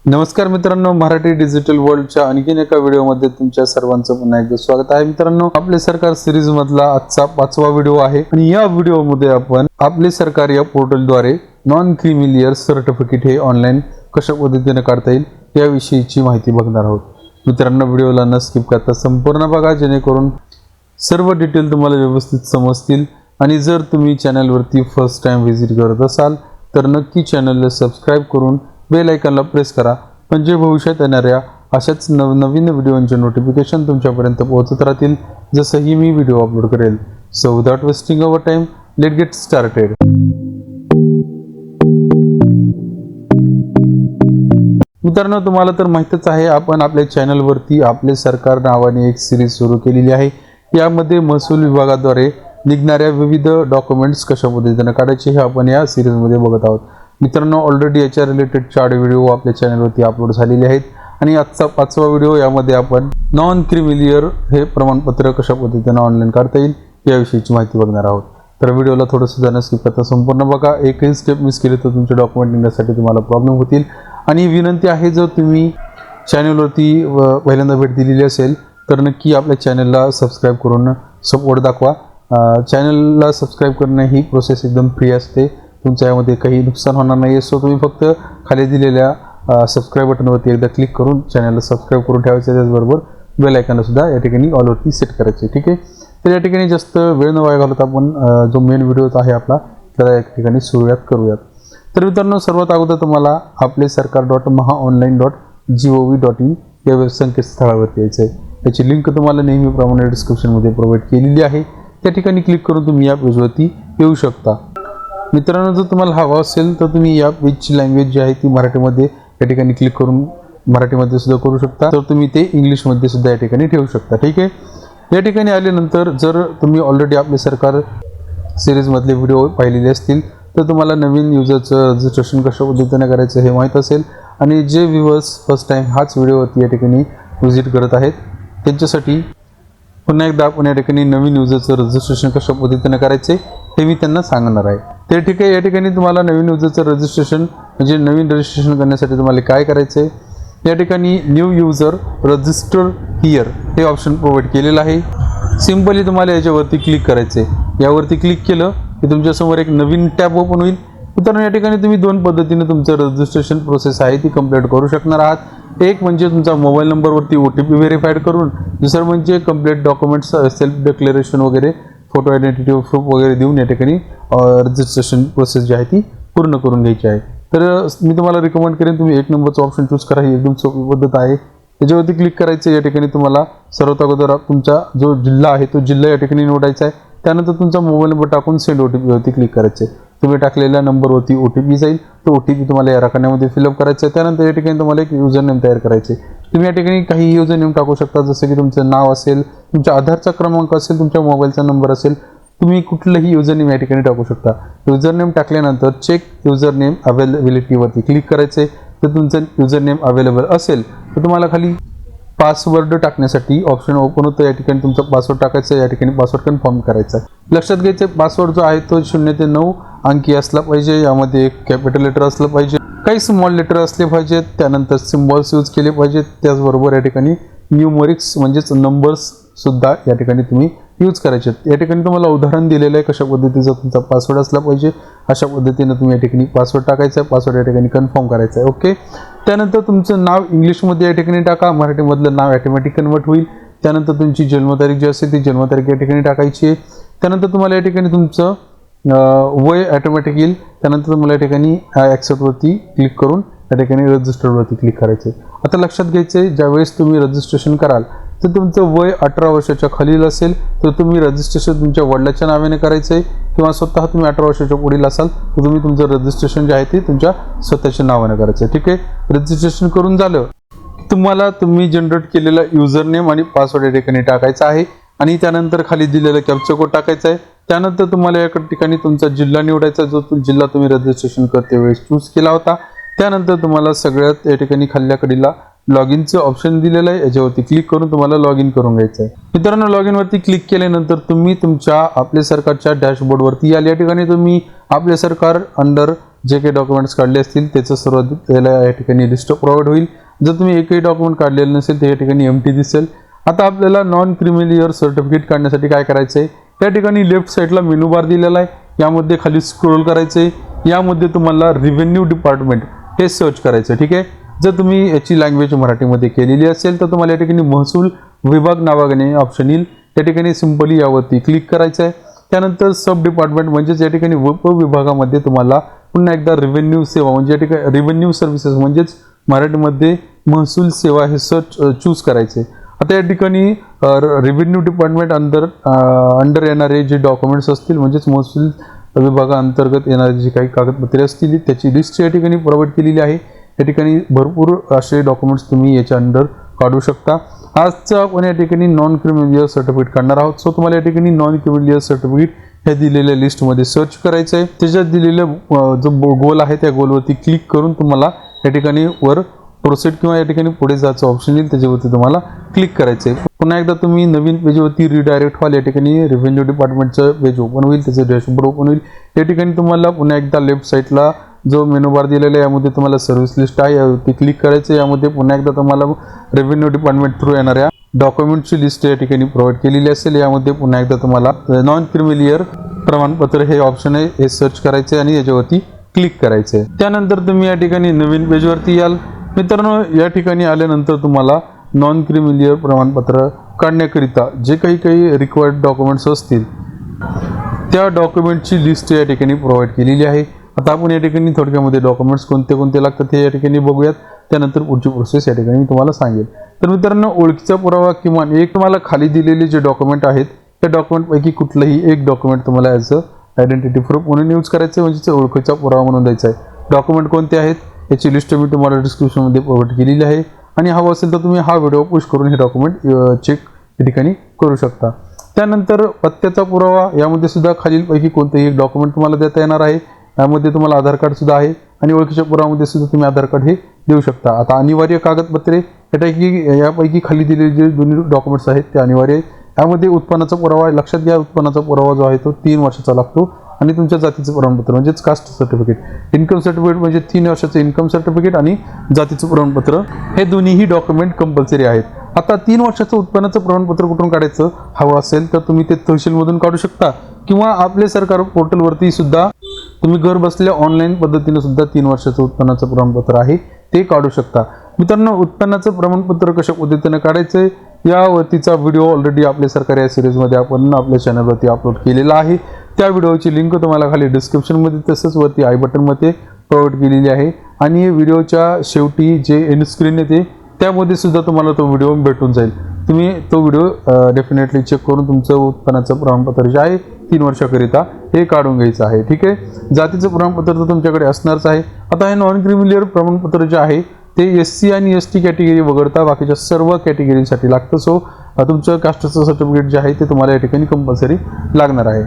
नमस्कार मित्रांनो, मराठी डिजिटल वर्ल्डच्या आणखीन एका व्हिडिओमध्ये तुमच्या सर्वांचं पुन्हा एकदा स्वागत आहे। मित्रांनो, आपले सरकार सिरीज मधला आजचा 5वा व्हिडिओ आहे आणि या व्हिडिओमध्ये आपण आपले सरकार या पोर्टलद्वारे नॉन क्रिमिलियर सर्टिफिकेट हे ऑनलाईन कशा पद्धतीने काढता येईल याविषयीची माहिती बघणार आहोत। मित्रांनो, व्हिडिओला न स्किप करता संपूर्ण बघा, जेणेकरून सर्व डिटेल तुम्हाला व्यवस्थित समजतील। आणि जर तुम्ही चॅनलवरती फर्स्ट टाइम व्हिजिट करत असाल तर नक्की चॅनलला सबस्क्राइब करून बेल आयकॉनला प्रेस करा, म्हणजे भविष्यात येणाऱ्या अशाच नवनवीन व्हिडिओंचे नोटिफिकेशन तुमच्यापर्यंत पोहोचत राहतील जसंही मी व्हिडिओ अपलोड करेल। So without wasting our time, let get started. मित्रांनो, तुम्हाला तर माहितच आहे, आपण आपल्या चॅनलवरती आपले सरकार नावाने एक सिरीज सुरू केलेली आहे। यामध्ये महसूल विभागाद्वारे निघणाऱ्या विविध डॉक्युमेंट्स कशा पद्धतीने काढायचे हे आपण या सिरीज मध्ये बघत आहोत। मित्रांनो, ऑलरेडी याच्या रिलेटेड 4 व्हिडिओ आपल्या चॅनलवरती अपलोड झालेले आहेत आणि आजचा 5वा व्हिडिओ यामध्ये आपण नॉन क्रिमिलियर हे प्रमाणपत्र कशा पद्धतीने ऑनलाईन काढता येईल याविषयीची माहिती बघणार आहोत। तर व्हिडिओला थोडंसं जाणं स्किप करता संपूर्ण बघा। एकही स्टेप मिस केली तर तुमचे डॉक्युमेंट निघण्यासाठी तुम्हाला प्रॉब्लेम होतील। आणि विनंती आहे, जर तुम्ही चॅनलवरती पहिल्यांदा भेट दिलेली असेल तर नक्की आपल्या चॅनलला सबस्क्राइब करून सपोर्ट दाखवा। चॅनलला सबस्क्राइब करणे ही प्रोसेस एकदम फ्री असते, तुमच्या यामध्ये काही नुकसान होणार नाही। सो तुम्ही फक्त खाली दिलेल्या सबस्क्राइब बटनवरती एकदा क्लिक करून चॅनलला सबस्क्राइब करून ठेवायचे, त्याचबरोबर बेल आयकॉनला सुद्धा या ठिकाणी ऑलवरती सेट करायचे, ठीक आहे। तर या ठिकाणी जास्त वेळ न वाया घालवता आपण जो मेन व्हिडिओ आहे आपला त्याला या ठिकाणी सुरुवात करूयात। तर मित्रांनो, सर्वात अगोदर तुम्हाला आपले सरकार.mahaonline.gov.in या संकेतस्थळावरती यायचं आहे। याची लिंक तुम्हाला नेहमीप्रमाणे डिस्क्रिप्शनमध्ये प्रोव्हाइड केलेली आहे, त्या ठिकाणी क्लिक करून तुम्ही या पेजवरती येऊ शकता। मित्रांनो, जर तुम्हाला हवा असेल तर तुम्ही या पेजची लँग्वेज जी आहे ती मराठीमध्ये या ठिकाणी क्लिक करून मराठीमध्ये सुद्धा करू शकता, तर तुम्ही ते इंग्लिशमध्ये सुद्धा या ठिकाणी ठेवू शकता, ठीक आहे। या ठिकाणी आल्यानंतर जर तुम्ही ऑलरेडी आपले सरकार सिरीजमधले व्हिडिओ पाहिलेले असतील तर तुम्हाला नवीन युजरचं रजिस्ट्रेशन कशा पद्धतीने करायचं हे माहीत असेल। आणि जे व्ह्यूअर्स फर्स्ट टाइम हाच व्हिडिओवरती या ठिकाणी व्हिजिट करत आहेत त्यांच्यासाठी पुन्हा एकदा आपण या ठिकाणी नवीन युजरचं रजिस्ट्रेशन कशा पद्धतीने करायचे हे मी त्यांना सांगणार आहे। ते ठीक आहे, या ठिकाणी तुम्हाला नवीन युजरचं रजिस्ट्रेशन म्हणजे नवीन रजिस्ट्रेशन करण्यासाठी तुम्हाला काय करायचं आहे, या ठिकाणी न्यू युजर रजिस्टर हिअर हे ऑप्शन प्रोव्हाइड केलेलं आहे। सिंपली तुम्हाला याच्यावरती क्लिक करायचं आहे। यावरती क्लिक केलं की तुमच्यासमोर एक नवीन टॅब ओपन होईल। मित्रांनो, या ठिकाणी तुम्ही 2 पद्धतीने तुमचं रजिस्ट्रेशन प्रोसेस आहे ती कंप्लीट करू शकणार आहात। एक म्हणजे तुमचा मोबाईल नंबरवरती OTP व्हेरीफाईड करून, दुसरं म्हणजे कंप्लीट डॉक्युमेंट्स सेल्फ डिक्लेरेशन वगैरे फोटो आयडेंटिटी प्रूफ वगैरे देऊन या ठिकाणी रजिस्ट्रेशन प्रोसेस जी आहे ती पूर्ण करून घ्यायची आहे। तर मी तुम्हाला रिकमेंड करेन तुम्ही 1 नंबरचा ऑप्शन चूज करा, ही एकदम सोपी पद्धत आहे। त्याच्यावरती क्लिक करायचं। या ठिकाणी तुम्हाला सर्वात अगोदर तुमचा जो जिल्हा आहे तो जिल्हा या ठिकाणी निवडायचा आहे। त्यानंतर तुमचा मोबाईल नंबर टाकून सेंड OTP वरती क्लिक करायचे। तुम्ही टाकलेल्या नंबरवरती OTP जाईल, तो OTP तुम्हाला या रकान्यामध्ये फिलअप करायचा आहे। त्यानंतर या ठिकाणी तुम्हाला एक युजर नेम तयार करायचे। तुम्ही या ठिकाणी काही युजर नेम टाकू शकता, जसं की तुमचं नाव असेल, तुमच्या आधारचा क्रमांक असेल, तुमच्या मोबाईलचा नंबर असेल, तुम्ही कुठलंही युजर नेम या ठिकाणी टाकू शकता। युजर नेम टाकल्यानंतर चेक युजर नेम अवेलेबिलिटीवरती क्लिक करायचे। तर तुमचं युजर नेम अवेलेबल असेल तर तुम्हाला खाली पासवर्ड टाकण्यासाठी ऑप्शन ओपन होतं। या ठिकाणी तुमचा पासवर्ड टाकायचा आहे, या ठिकाणी पासवर्ड कन्फर्म करायचा आहे। लक्षात घ्यायचं, पासवर्ड जो आहे तो 0 ते 9 अंकी असला पाहिजे। यामध्ये एक कॅपिटल लेटर असलं पाहिजे, काही स्मॉल लेटर असले पाहिजेत, त्यानंतर सिम्बॉल्स यूज केले पाहिजेत, त्याचबरोबर या ठिकाणी न्यूमरिक्स म्हणजेच नंबर्स सुद्धा या ठिकाणी तुम्ही यूज करायचे। या ठिकाणी तुम्हाला उदाहरण दिलेलं आहे कशा पद्धतीचा तुमचा पासवर्ड असला पाहिजे, अशा पद्धतीने तुम्ही या ठिकाणी पासवर्ड टाकायचा आहे, पासवर्ड या ठिकाणी कन्फर्म करायचा आहे, ओके। त्यानंतर तुमचं नाव इंग्लिशमध्ये या ठिकाणी टाका, मराठीमधलं नाव ऑटोमॅटिक कन्वर्ट होईल। त्यानंतर तुमची जन्मतारीख जी असेल ती जन्मतारीख या ठिकाणी टाकायची आहे। त्यानंतर तुम्हाला या ठिकाणी तुमचं वय ऑटोमॅटिक येईल। त्यानंतर तुम्हाला या ठिकाणी ॲक्सेप्टवरती क्लिक करून या ठिकाणी रजिस्टरवरती क्लिक करायचे। आता लक्षात घ्यायचं आहे, ज्यावेळेस तुम्ही रजिस्ट्रेशन कराल तर तुमचं वय 18 वर्षाच्या खालील असेल तर तुम्ही रजिस्ट्रेशन तुमच्या वडिलांच्या नावाने करायचं आहे, किंवा स्वतः तुम्ही 18 वर्षाच्या पुढील असाल तर तुम्ही तुमचं रजिस्ट्रेशन जे आहे ते तुमच्या स्वतःच्या नावाने करायचं आहे, ठीक आहे। रजिस्ट्रेशन करून झालं, तुम्हाला तुम्ही जनरेट केलेला युजर नेम आणि पासवर्ड या ठिकाणी टाकायचा आहे आणि त्यानंतर खाली दिलेला कॅप्चा कोड टाकायचा आहे। त्यानंतर तुम्हाला या ठिकाणी तुमचा जिल्हा निवडायचा, जो जिल्हा तुम्ही रजिस्ट्रेशन करते वेळेस चूज केला होता। त्यानंतर तुम्हाला सगळ्यात या ठिकाणी खाल्ल्या कडीला लॉग इनचं ऑप्शन दिलेलं आहे, याच्यावरती क्लिक करून तुम्हाला लॉग इन करून घ्यायचं आहे। मित्रांनो, लॉग इन वरती क्लिक केल्यानंतर तुम्ही तुमच्या आपले सरकारच्या डॅशबोर्डवरती याल। या ठिकाणी तुम्ही आपले सरकार अंडर जे काही डॉक्युमेंट्स काढले असतील त्याचं सर्व त्याला या ठिकाणी लिस्ट प्रोव्हाइड होईल. जर तुम्ही एकही डॉक्युमेंट काढलेलं नसेल तर या ठिकाणी एम्प्टी दिसेल. आता आपल्याला नॉन क्रिमिलियर सर्टिफिकेट काढण्यासाठी काय करायचं आहे, त्या ठिकाणी लेफ्ट साईडला मेनू बार दिलेला आहे, यामध्ये खाली स्क्रोल करायचं आहे. यामध्ये तुम्हाला रेव्हेन्यू डिपार्टमेंट हे सर्च करायचं. ठीक आहे. जर तुम्ही याची लँग्वेज मराठीमध्ये केलेली असेल तर तुम्हाला या ठिकाणी महसूल विभाग नावाने ऑप्शन येईल. त्या ठिकाणी सिंपली यावरती क्लिक करायचं आहे. त्यानंतर सब डिपार्टमेंट म्हणजेच या ठिकाणी उपविभागामध्ये तुम्हाला पुन्हा एकदा रेव्हेन्यू सेवा म्हणजे या ठिकाणी रेव्हेन्यू सर्व्हिसेस म्हणजेच मराठीमध्ये महसूल सेवा हे सर्च चूज करायचे. आता या ठिकाणी रेव्हेन्यू डिपार्टमेंट अंडर येणारे जे डॉक्युमेंट्स असतील म्हणजेच महसूल विभागाअंतर्गत येणारे जे काही कागदपत्रे असतील त्याची लिस्ट या ठिकाणी प्रोव्हाइड केलेली आहे. या ठिकाणी भरपूर असे डॉक्युमेंट्स तुम्ही याच्या अंडर काढू शकता. आजचा आपण या ठिकाणी नॉन क्रिमिलियर सर्टिफिकेट काढणार आहोत. सो तुम्हाला या ठिकाणी नॉन क्रिमिलियर सर्टिफिकेट हे दिलेल्या लिस्टमध्ये सर्च करायचं आहे. त्याच्यात दिलेलं जो गोल आहे त्या गोलवरती क्लिक करून तुम्हाला या ठिकाणी वर प्रोसेड किंवा या ठिकाणी पुढे जायचं ऑप्शन येईल, त्याच्यावरती तुम्हाला क्लिक करायचं आहे. पुन्हा एकदा तुम्ही नवीन पेजवरती रिडायरेक्ट व्हाल. या ठिकाणी रेव्हेन्यू डिपार्टमेंटचं पेज ओपन होईल, त्याचं डॅशबोर्ड ओपन होईल. या ठिकाणी तुम्हाला पुन्हा एकदा लेफ्ट साईडला जो मेनू बार दिलेला आहे यामध्ये तुम्हाला सर्व्हिस लिस्ट आहे, यावरती क्लिक करायचं. यामध्ये पुन्हा एकदा तुम्हाला रेव्हेन्यू डिपार्टमेंट थ्रू येणाऱ्या डॉक्युमेंटची लिस्ट या ठिकाणी प्रोव्हाइड केलेली असेल. यामध्ये पुन्हा एकदा तुम्हाला नॉन क्रिमिलियर प्रमाणपत्र हे ऑप्शन आहे हे सर्च करायचे आणि याच्यावरती क्लिक करायचे. त्यानंतर तुम्ही या ठिकाणी नवीन पेजवरती याल. मित्रांनो, या ठिकाणी आल्यानंतर तुम्हाला नॉन क्रिमिलियर प्रमाणपत्र काढण्याकरिता जे काही रिक्वायर्ड डॉक्युमेंट्स असतील त्या डॉक्युमेंटची लिस्ट या ठिकाणी प्रोव्हाइड केलेली आहे. आता आपण या ठिकाणी थोडक्यामध्ये डॉक्युमेंट्स कोणते कोणते लागतात हे या ठिकाणी बघूयात. त्यानंतर पुढची प्रोसेस या ठिकाणी मी तुम्हाला सांगेल. तर मित्रांनो, ओळखीचा पुरावा किमान एक तुम्हाला खाली दिलेले जे डॉक्युमेंट आहेत त्या डॉक्युमेंटपैकी कुठलंही एक डॉक्युमेंट तुम्हाला ॲज अ आयडेंटिटी प्रूफ म्हणून यूज करायचं आहे, म्हणजे ओळखीचा पुरावा म्हणून द्यायचा आहे. डॉक्युमेंट कोणते आहेत याची लिस्ट मी तुम्हाला डिस्क्रिप्शनमध्ये प्रोव्हाइड केलेली आहे आणि हवं असेल तर तुम्ही हा व्हिडिओ पुश करून हे डॉक्युमेंट चेक या ठिकाणी करू शकता. त्यानंतर पत्त्याचा पुरावा, यामध्ये सुद्धा खालीलपैकी कोणतेही एक डॉक्युमेंट तुम्हाला देता येणार आहे. यामध्ये तुम्हाला आधार कार्ड सुद्धा आहे आणि ओळखीच्या पुराव्यामध्ये सुद्धा तुम्ही आधार कार्ड हे देऊ शकता. आता अनिवार्य कागदपत्रे यापैकी खाली दिलेले जे दोन्ही डॉक्युमेंट्स आहेत ते अनिवार्य आहे. यामध्ये उत्पन्नाचा पुरावा, लक्षात घ्या उत्पन्नाचा पुरावा जो आहे तो 3 वर्षाचा लागतो आणि तुमच्या जातीचं प्रमाणपत्र म्हणजेच कास्ट सर्टिफिकेट, इन्कम सर्टिफिकेट म्हणजे 3 वर्षाचं इन्कम सर्टिफिकेट आणि जातीचं प्रमाणपत्र हे दोन्हीही डॉक्युमेंट कंपल्सरी आहेत. आता 3 वर्षाचं उत्पन्नाचं प्रमाणपत्र कुठून काढायचं हवं असेल तर तुम्ही ते तहसीलमधून काढू शकता किंवा आपले सरकार पोर्टलवरती सुद्धा तुम्ही घर बसल्या ऑनलाईन पद्धतीने सुद्धा 3 वर्षाचं उत्पन्नाचं प्रमाणपत्र आहे ते काढू शकता. मित्रांनो, उत्पन्नाचं प्रमाणपत्र कशा पद्धतीने काढायचं यावरतीचा व्हिडिओ ऑलरेडी आपल्या सरकारी या सिरीजमध्ये आपण आपल्या चॅनलवरती अपलोड केलेला आहे. त्या व्हिडिओची लिंक तुम्हाला खाली डिस्क्रिप्शनमध्ये तसंच वरती आय बटनमध्ये प्रोव्हाइड केलेली आहे आणि व्हिडिओच्या शेवटी जे एंड स्क्रीन येते त्यामध्ये सुद्धा तुम्हाला तो व्हिडिओ भेटून जाईल. तुम्ही तो व्हिडिओ डेफिनेटली चेक करून तुमचं उत्पन्नाचं प्रमाणपत्र जे आहे 3 वर्षाकरिता हे काढून घ्यायचं आहे. ठीक आहे. जातीचं प्रमाणपत्र तर तुमच्याकडे असणारच आहे. आता हे नॉन क्रिमिलियर प्रमाणपत्र जे आहे ते SC आणि ST कॅटेगरी वगळता बाकीच्या सर्व कॅटेगरीसाठी लागतं. सो तुमचं कास्टचं सर्टिफिकेट जे आहे ते तुम्हाला या ठिकाणी कंपल्सरी लागणार आहे.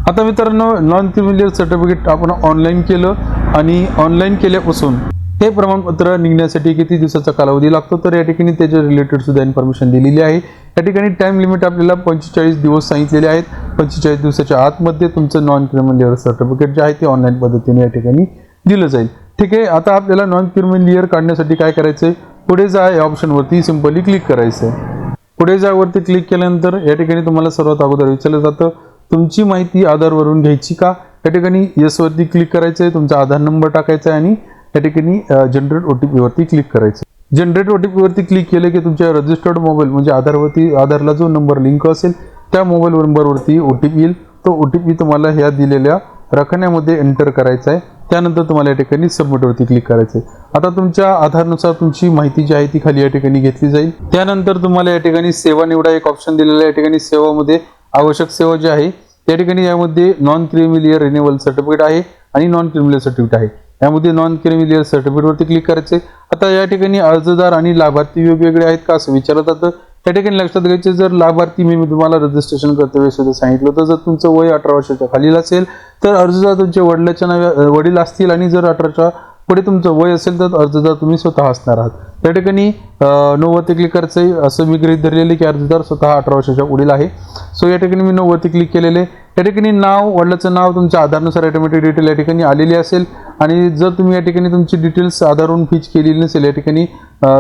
आता मित्रांनो, नॉन क्रिमिलियर सर्टिफिकेट आपण ऑनलाईन केलं आणि ऑनलाईन केल्यापासून हे प्रमाणपत्र निघण्यासाठी किती दिवसाचा कालावधी लागतो तर या ठिकाणी त्याच्या रिलेटेड सुद्धा इन्फॉर्मेशन दिलेली आहे. या ठिकाणी टाइम लिमिट आपल्याला 45 दिवस सांगितलेले आहेत. 45 दिवसाच्या आतमध्ये तुमचं नॉन क्रिमिलियर सर्टिफिकेट जे आहे ते ऑनलाईन पद्धतीने या ठिकाणी दिलं जाईल. ठीक आहे. आता आपल्याला नॉन क्रिमिलियर काढण्यासाठी काय करायचं आहे, पुढे जा या ऑप्शनवरती सिंपली क्लिक करायचं आहे. पुढे जावरती क्लिक केल्यानंतर या ठिकाणी तुम्हाला सर्वात अगोदर विचारलं जातं तुमची माहिती आधारवरून घ्यायची का. या ठिकाणी येस वरती क्लिक करायचं आहे, तुमचा आधार नंबर टाकायचा आहे आणि या ठिकाणी जनरेट OTP वरती क्लिक करायचं. जनरेट OTP वरती क्लिक केलं की तुमच्या रजिस्टर्ड मोबाईल म्हणजे आधारला जो नंबर लिंक असेल त्या मोबाईल नंबरवरती OTP येईल. तो OTP तुम्हाला ह्या दिलेल्या रकान्यामध्ये एंटर करायचा आहे. त्यानंतर तुम्हाला या ठिकाणी सबमिटवरती क्लिक करायचं आहे. आता तुमच्या आधारनुसार तुमची माहिती जी आहे ती खाली या ठिकाणी घेतली जाईल. त्यानंतर तुम्हाला या ठिकाणी सेवा निवडा एक ऑप्शन दिलेला आहे. या ठिकाणी सेवामध्ये आवश्यक सेवा जी आहे त्या ठिकाणी यामध्ये नॉन क्रिमिलियर रिन्युअल सर्टिफिकेट आहे आणि नॉन क्रिमिलियर सर्टिफिकेट आहे. यामध्ये नॉन क्रिमिलियर सर्टिफिकेटवरती क्लिक करायचे. आता या ठिकाणी अर्जदार आणि लाभार्थी वेगवेगळे आहेत का असं विचारलं जातं. त्या ठिकाणी लक्षात घ्यायचे, जर लाभार्थी मी तुम्हाला रजिस्ट्रेशन करते सुद्धा सांगितलं तर जर तुमचं वय 18 वर्षाच्या खालील असेल तर अर्जदार तुमचे वडील असतील आणि जर 18च्या पुढे तुमचं वय असेल तर अर्जदार तुम्ही स्वतः असणार आहात. त्या ठिकाणी 9 वरती क्लिक करायचं आहे. असं मी गृहीत धरलेले की अर्जदार स्वतः 18 वर्षाच्या पुढील आहे. सो या ठिकाणी मी 9 वरती क्लिक केलेले. या ठिकाणी नाव, वडिलाचं नाव तुमच्या आधारनुसार ऑटोमॅटिक डिटेल या ठिकाणी आलेली असेल. आणि जर तुम्ही या ठिकाणी तुमची डिटेल्स आधारवरून फीच केलेली नसेल, या ठिकाणी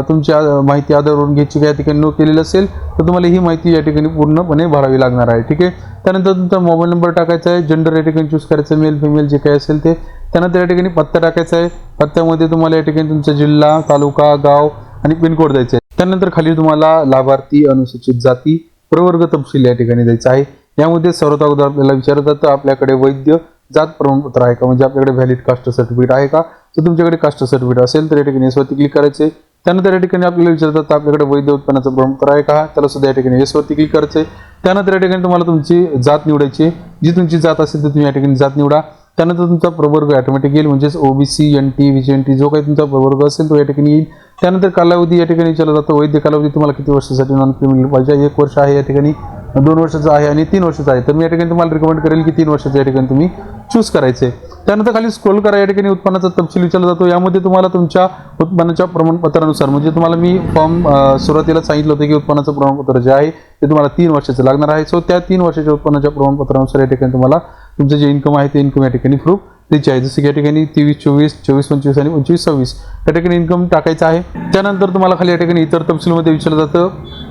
तुमची माहिती आधारवरून घ्यायची या ठिकाणी नो केलेली असेल, तर तुम्हाला ही माहिती या ठिकाणी पूर्णपणे भरावी लागणार आहे. ठीक आहे. त्यानंतर तुमचा मोबाईल नंबर टाकायचा आहे, जेंडर या ठिकाणी चूज करायचं, मेल फिमेल जे काही असेल ते. त्यानंतर या ठिकाणी पत्ता टाकायचा आहे. पत्त्यामध्ये तुम्हाला या ठिकाणी तुमचा जिल्हा, तालुका, गाव आणि पिनकोड द्यायचा आहे. त्यानंतर खाली तुम्हाला लाभार्थी, अनुसूचित जाती, प्रवर्ग तपशील या ठिकाणी द्यायचा आहे. यामध्ये सर्वात अगोदर आपल्याला विचारलं जातं आपल्याकडे वैध जात प्रमाणपत्र आहे का, म्हणजे आपल्याकडे व्हॅलिड कास्ट सर्टिफिकेट आहे का. तर तुमच्याकडे कास्ट सर्टिफिकेट असेल तर या ठिकाणी येस वरती क्लिक करायचे. त्यानंतर या ठिकाणी आपल्याला विचारतात आपल्याकडे वैध उत्पन्नाचं प्रमाणपत्र आहे का, त्याला सुद्धा या ठिकाणी येस वरती क्लिक करायचे. त्यानंतर या ठिकाणी तुम्हाला तुमची जात निवडायची, जी तुमची जात असेल तर तुम्ही या ठिकाणी जात निवडा. त्यानंतर तुमचा प्रवर्ग ऑटोमॅटिक येईल, म्हणजेच ओबीसी, एनटी, व्हीएनटी जो काही तुमचा प्रवर्ग असेल तो या ठिकाणी येईल. त्यानंतर कालावधी या ठिकाणी विचारला जातो, वैध कालावधी तुम्हाला किती वर्षासाठी नॉन क्रिमिनल पाहिजे. 1 वर्ष आहे या ठिकाणी, 2 वर्षाचा आहे आणि 3 वर्षाचा आहे. तर मी या ठिकाणी तुम्हाला रिकमेंड करेल की 3 वर्षाचा या ठिकाणी तुम्ही चूज करायचे. त्यानंतर खाली स्क्रोल करा, या ठिकाणी उत्पन्नाचा तपशील विचारला जातो. यामध्ये तुम्हाला तुमच्या उत्पन्नाच्या प्रमाणपत्रानुसार, म्हणजे तुम्हाला मी फॉर्म सुरुवातीला सांगितलं होतं की उत्पन्नाचं प्रमाणपत्र जे आहे ते तुम्हाला 3 वर्षाचं लागणार आहे. सो त्या 3 वर्षाच्या उत्पन्नाच्या प्रमाणपत्रानुसार या ठिकाणी तुम्हाला तुमचं जे इन्कम आहे ते इन्कम या ठिकाणी प्रूफ द्यायचे आहे. जसं की या ठिकाणी 23-24, 24-25 आणि 25-26 या ठिकाणी इन्कम टाकायचं आहे. त्यानंतर तुम्हाला खाली या ठिकाणी इतर तपशीलमध्ये विचारलं जातं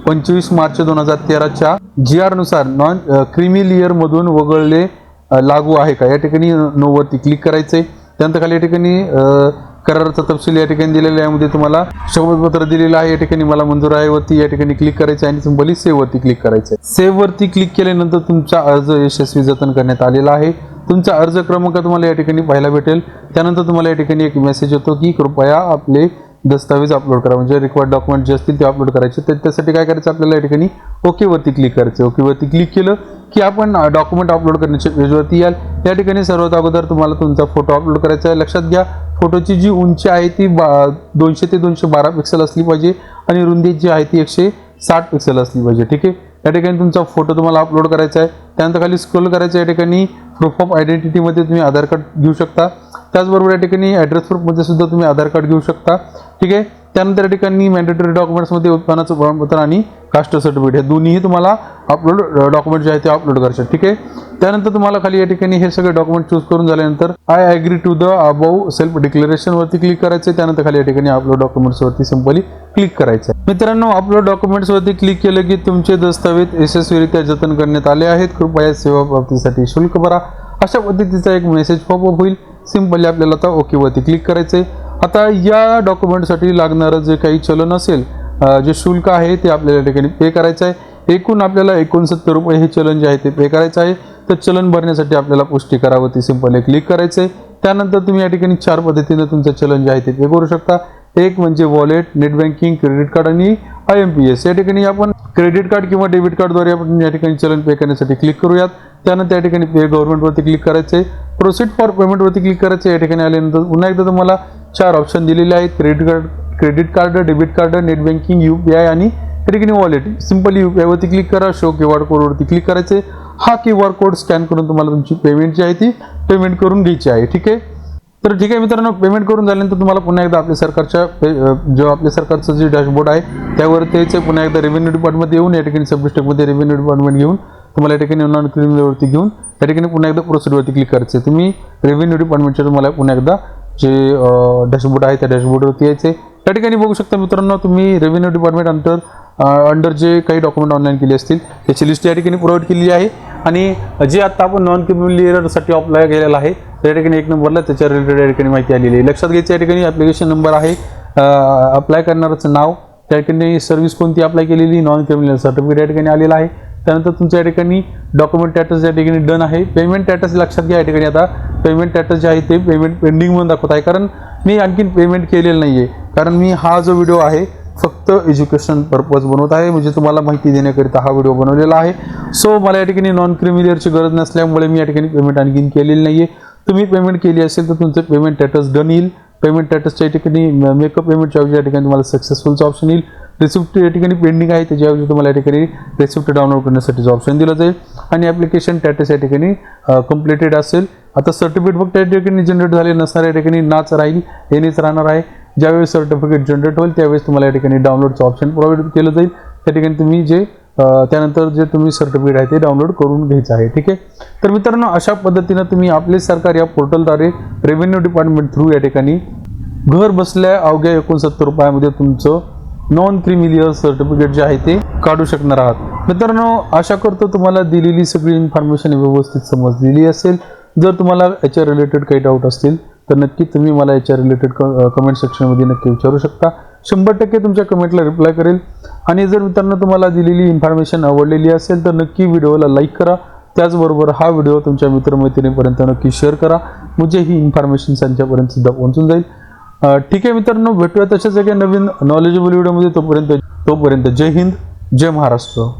25 मार्च 2013च्या GR नुसार नॉन क्रिमिलियर मधून वगळले लागू आहे का, या ठिकाणी नो वरती क्लिक करायचंय. त्यानंतर खाली या ठिकाणी कराराचा तपशील या ठिकाणी दिलेला आहे, यामध्ये तुम्हाला शपथपत्र दिलेलं आहे. या ठिकाणी मला मंजूर आहे वरती या ठिकाणी क्लिक करायचं आणि सिंपली सेव्ह वरती क्लिक करायचं आहे. सेव्ह वरती क्लिक केल्यानंतर तुमचा अर्ज यशस्वी जतन करण्यात आलेला आहे. तुमचा अर्ज क्रमांक तुम्हाला या ठिकाणी पाहायला भेटेल. त्यानंतर तुम्हाला या ठिकाणी एक मेसेज येतो की कृपया आपले दस्तावेज अपलोड करा, म्हणजे रिक्वायर्ड डॉक्युमेंट जे असतील ते अपलोड करायचे. तर त्यासाठी काय करायचं आपल्याला या ठिकाणी ओके वरती क्लिक करायचं. ओके वरती क्लिक केलं की आपण डॉक्युमेंट अपलोड करण्याच्या पेजवरती याल. या ठिकाणी सर्वात अगोदर तुम्हाला तुमचा फोटो अपलोड करायचा आहे. लक्षात घ्या, फोटोची जी उंची आहे ती 200 ते 212 पिक्सेल असली पाहिजे आणि रुंदी जी आहे ती 160 पिक्सेल असली पाहिजे. ठीक आहे. या ठिकाणी तुमचा फोटो तुम्हाला अपलोड करायचा आहे. त्यानंतर खाली स्क्रोल करायचं. या ठिकाणी प्रूफ ऑफ आयडेंटिटीमध्ये तुम्ही आधार कार्ड घेऊ शकता. त्याचबरोबर या ठिकाणी ॲड्रेस प्रूफमध्ये सुद्धा तुम्ही आधार कार्ड घेऊ शकता. ठीक आहे. त्यानंतर या ठिकाणी मॅन्डेटरी डॉक्युमेंट्समध्ये उत्पन्नाचं प्रमाणपत्र आणि कास्ट सर्टिफिकेट हे दोन्हीही तुम्हाला अपलोड डॉक्युमेंट जे आहे ते अपलोड करायचे. ठीक आहे. त्यानंतर तुम्हाला खाली या ठिकाणी हे सगळे डॉक्युमेंट चूज करून झाल्यानंतर I agree to the above self declaration वरती क्लिक करायचं. त्यानंतर खाली या ठिकाणी अपलोड डॉक्युमेंट्स वरती सिंपली क्लिक करायचं. मित्रांनो, अपलोड डॉक्युमेंट्स वरती क्लिक केलं की तुमचे दस्तावेज यशस्वीरित्या जतन करण्यात आले आहेत. कृपया सेवा प्राप्तीसाठी शुल्क भरा, अशा पद्धतीचा एक मेसेज पॉपअप होईल. सिंपली आपल्याला आता ओके वरती क्लिक करायचंय. आता या डॉक्युमेंटसाठी लागणारं जे काही चलन असेल, जे शुल्क आहे ते आपल्याला या ठिकाणी पे करायचं आहे. एकूण आपल्याला 69 रुपये हे चलन जे आहे ते पे करायचं आहे. तर चलन भरण्यासाठी आपल्याला पुष्टी करावरती सिंपली क्लिक करायचं आहे. त्यानंतर तुम्ही या ठिकाणी 4 पद्धतीने तुमचं चलन जे आहे ते पे करू शकता. एक म्हणजे wallet, net banking, credit card आणि IMPS. या ठिकाणी आपण क्रेडिट कार्ड किंवा डेबिट कार्डद्वारे आपण या ठिकाणी चलन पे करण्यासाठी क्लिक करूयात. त्यानंतर या ठिकाणी पे गव्हर्नमेंटवरती क्लिक करायचं आहे. प्रोसीड फॉर पेमेंटवरती क्लिक करायचं. या ठिकाणी आल्यानंतर पुन्हा एकदा तुम्हाला 4 ऑप्शन दिलेले आहेत, credit card, debit card, net banking, UPI आणि या ठिकाणी वॉलेट. सिंपली UPI वरती क्लिक करा. शो QR कोडवरती क्लिक करायचे. हा QR कोड स्कॅन करून तुम्हाला तुमची पेमेंट जी आहे ती पेमेंट करून घ्यायची आहे. ठीक आहे. तर ठीक आहे मित्रांनो, पेमेंट करून झाल्यानंतर तुम्हाला पुन्हा एकदा आपल्या सरकारच्या जो आपल्या सरकारचं जे डॅशबोर्ड आहे त्यावर त्याचे पुन्हा एकदा रेव्हेन्यू डिपार्टमेंट येऊन या ठिकाणी सबस्टेकमध्ये रेव्हेन्यू डिपार्टमेंट घेऊन तुम्हाला या ठिकाणी नॉन क्रिमिनलवरती घेऊन या ठिकाणी पुन्हा एकदा प्रोसिडवरती क्लिक करायचं. तुम्ही रेव्हेन्यू डिपार्टमेंटच्या तुम्हाला पुन्हा एकदा जे डॅशबोर्ड आहे त्या डॅशबोर्डवरती यायचे. या ठिकाणी बघू शकता मित्रांनो, तुम्ही रेव्हेन्यू डिपार्टमेंट अंडर जे काही डॉक्युमेंट ऑनलाईन केले असतील त्याची लिस्ट या ठिकाणी प्रोव्हाइड केलेली आहे. आणि जे आता आपण नॉन क्रिमिनलसाठी अप्लाय केलेला आहे त्या ठिकाणी 1 नंबरला त्याच्या रिलेटेड या ठिकाणी माहिती आलेली आहे. लक्षात घ्यायचं, या ठिकाणी ॲप्लिकेशन नंबर आहे, अप्लाय करणारचं नाव, त्या ठिकाणी सर्व्हिस कोणती अप्लाय केलेली, नॉन क्रिमिनल सर्टिफिकेट या ठिकाणी आलेला आहे. त्यानंतर तुमच्या या ठिकाणी डॉक्युमेंट स्टॅटस या ठिकाणी डन आहे. पेमेंट स्टॅटस लक्षात घ्या, या ठिकाणी आता पेमेंट स्टॅटस जे आहे ते पेमेंट पेंडिंग म्हणून दाखवत आहे, कारण मी आणखीन पेमेंट केलेलं नाही आहे. कारण मी हा जो व्हिडिओ आहे फक्त एज्युकेशन पर्पज बनवत आहे, म्हणजे तुम्हाला माहिती देण्याकरिता हा व्हिडिओ बनवलेला आहे. सो मला या ठिकाणी नॉन क्रिमिलियरची गरज नसल्यामुळे मी या ठिकाणी पेमेंट आणखीन केलेली नाही आहे. तुम्ही पेमेंट केली असेल तर तुमचं पेमेंट स्टॅटस डन येईल. पेमेंट स्टॅटसच्या ठिकाणी मेकअप पेमेंटच्या ऐवजी या ठिकाणी तुम्हाला सक्सेसफुलचं ऑप्शन येईल. रिसिप्ट या ठिकाणी पेंडिंग आहे, त्याच्याऐवजी तुम्हाला या ठिकाणी रिसिप्ट डाउनलोड करण्यासाठीचं ऑप्शन दिलं जाईल. आणि ॲप्लिकेशन स्टॅटस या ठिकाणी कम्प्लिटेड असेल. आता सर्टिफिकेट फक्त या ठिकाणी जनरेट झाले नसणार, या ठिकाणी नाच राहील, येणेच राहणार आहे. ज्यावेळेस सर्टिफिकेट जनरेट होईल त्यावेळेस तुम्हाला या ठिकाणी डाउनलोडचं ऑप्शन प्रोव्हाइड केलं जाईल. त्या ठिकाणी तुम्ही जे त्यानंतर जे तुम्ही सर्टिफिकेट आहे ते डाउनलोड करून घ्यायचं आहे. ठीक आहे. तर मित्रांनो, अशा पद्धतीनं तुम्ही आपले सरकार या पोर्टलद्वारे रेव्हेन्यू डिपार्टमेंट थ्रू या ठिकाणी घर बसल्या अवघ्या 69 रुपयामध्ये तुमचं नॉन क्रिमिलियर सर्टिफिकेट जे आहे ते काढू शकणार आहात. मित्रांनो, आशा करतो तुम्हाला दिलेली सगळी इन्फॉर्मेशन व्यवस्थित समजलेली असेल. जर तुम्हाला याच्या रिलेटेड काही डाऊट असतील तर नक्की तुम्ही मला याच्या रिलेटेड कमेंट सेक्शनमध्ये नक्की विचारू शकता. 100% तुमच्या कमेंटला रिप्लाय करेल. आणि जर मित्रांनो तुम्हाला दिलेली इन्फॉर्मेशन आवडलेली असेल तर नक्की व्हिडिओला लाईक करा. त्याचबरोबर हा व्हिडिओ तुमच्या मित्रमैत्रिणीपर्यंत नक्की शेअर करा, म्हणजे ही इन्फॉर्मेशन त्यांच्यापर्यंत सुद्धा पोहोचून जाईल. ठीक आहे मित्रांनो, भेटूया तशाच एका नवीन नॉलेजेबल व्हिडिओमध्ये. तोपर्यंत जय हिंद, जय महाराष्ट्र.